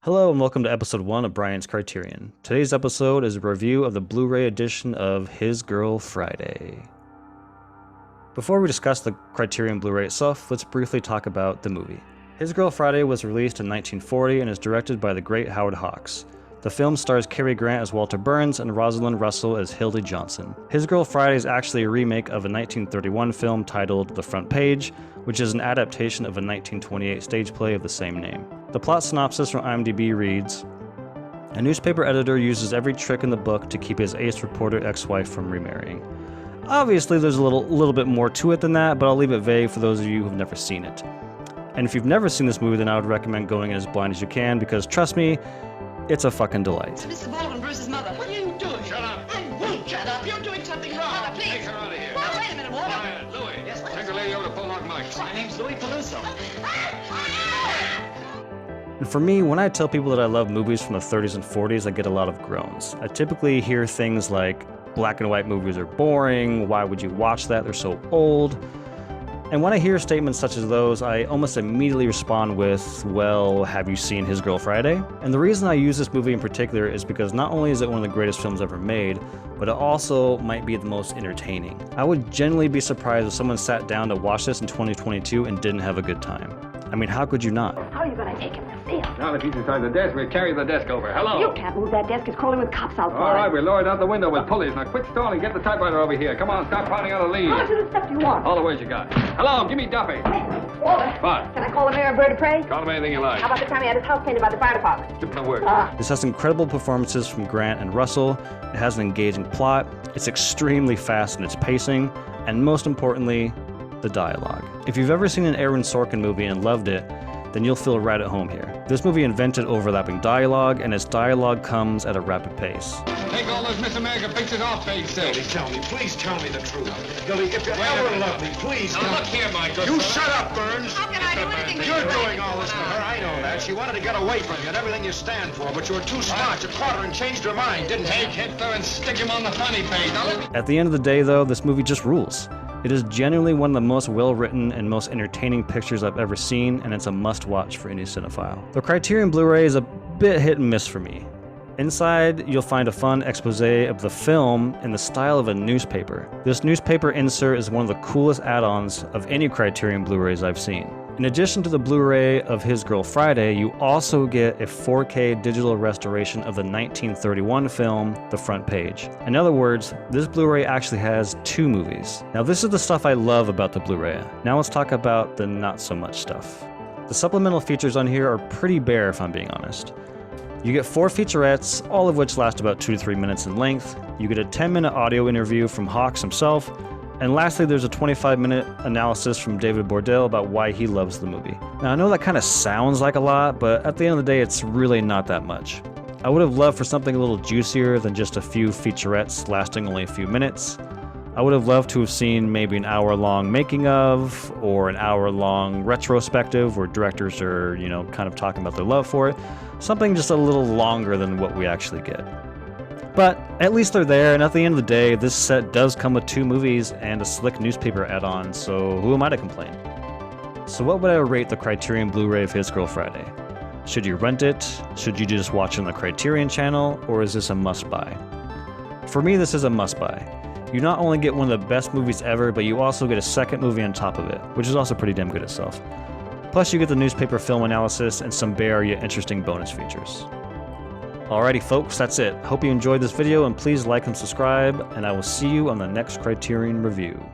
Hello and welcome to episode 1 of Bryan's Criterion. Today's episode is a review of the Blu-ray edition of His Girl Friday. Before we discuss the Criterion Blu-ray itself, let's briefly talk about the movie. His Girl Friday was released in 1940 and is directed by the great Howard Hawks. The film stars Cary Grant as Walter Burns and Rosalind Russell as Hildy Johnson. His Girl Friday is actually a remake of a 1931 film titled The Front Page, which is an adaptation of a 1928 stage play of the same name. The plot synopsis from IMDb reads, "A newspaper editor uses every trick in the book to keep his ace reporter ex-wife from remarrying." Obviously there's a little bit more to it than that, but I'll leave it vague for those of you who've never seen it. And if you've never seen this movie, then I would recommend going in as blind as you can, because trust me, it's a fucking delight. Mr. Baldwin, Bruce's mother. What are you doing? Shut up. I won't shut up. You're doing something wrong. Mother, please. Take her out of here. Well, wait a minute, Walter. Louis. Yes, Take the lady over to Bulldog Mike's. My name's Louis Peluso. And for me, when I tell people that I love movies from the 30s and 40s, I get a lot of groans. I typically hear things like, black and white movies are boring, why would you watch that, they're so old. And when I hear statements such as those, I almost immediately respond with, well, have you seen His Girl Friday? And the reason I use this movie in particular is because not only is it one of the greatest films ever made, but it also might be the most entertaining. I would genuinely be surprised if someone sat down to watch this in 2022 and didn't have a good time. I mean, how could you not? How are you going to take him to see him? Now that he's inside the desk, we'll carry the desk over. Hello. You can't move that desk. It's crawling with cops outside. All right, we'll lower it out the window with pulleys. Now quit stalling. Get the typewriter over here. Come on, stop pounding out a lead. How much of this stuff do you want? All the ways you got. Hello, give me Duffy. Walter. What? Can I call the mayor a bird of prey? Call him anything you like. How about the time he had his house painted by the fire department? Different word. This has incredible performances from Grant and Russell, it has an engaging plot, it's extremely fast in its pacing, and most importantly, the dialogue. If you've ever seen an Aaron Sorkin movie and loved it, then you'll feel right at home here. This movie invented overlapping dialogue, and its dialogue comes at a rapid pace. Take all those Miss America pictures off, Big Sid. Please tell me the truth. Billy, if you ever love me, please Now tell look me. here, Michael. You shut up, Burns. How can I do anything? You're doing all this for her. I know that. She wanted to get away from you and everything you stand for, but you were too smart. You caught her and changed her mind, didn't you? Take Hitler and stick him on the funny page. Now let me... At the end of the day, though, this movie just rules. It is genuinely one of the most well-written and most entertaining pictures I've ever seen, and it's a must-watch for any cinephile. The Criterion Blu-ray is a bit hit and miss for me. Inside, you'll find a fun expose of the film in the style of a newspaper. This newspaper insert is one of the coolest add-ons of any Criterion Blu-rays I've seen. In addition to the Blu-ray of His Girl Friday, you also get a 4K digital restoration of the 1931 film, The Front Page. In other words, this Blu-ray actually has 2 movies. Now this is the stuff I love about the Blu-ray. Now let's talk about the not-so-much stuff. The supplemental features on here are pretty bare, if I'm being honest. You get 4 featurettes, all of which last about 2 to 3 minutes in length. You get a 10-minute audio interview from Hawks himself, and lastly, there's a 25-minute analysis from David Bordell about why he loves the movie. Now, I know that kind of sounds like a lot, but at the end of the day, it's really not that much. I would have loved for something a little juicier than just a few featurettes lasting only a few minutes. I would have loved to have seen maybe an hour-long making of, or an hour-long retrospective where directors are, kind of talking about their love for it. Something just a little longer than what we actually get. But at least they're there, and at the end of the day, this set does come with 2 movies and a slick newspaper add-on, so who am I to complain? So what would I rate the Criterion Blu-ray of His Girl Friday? Should you rent it? Should you just watch it on the Criterion channel? Or is this a must-buy? For me, this is a must-buy. You not only get one of the best movies ever, but you also get a second movie on top of it, which is also pretty damn good itself. Plus you get the newspaper film analysis and some bare yet interesting bonus features. Alrighty folks, that's it. Hope you enjoyed this video, and please like and subscribe, and I will see you on the next Criterion review.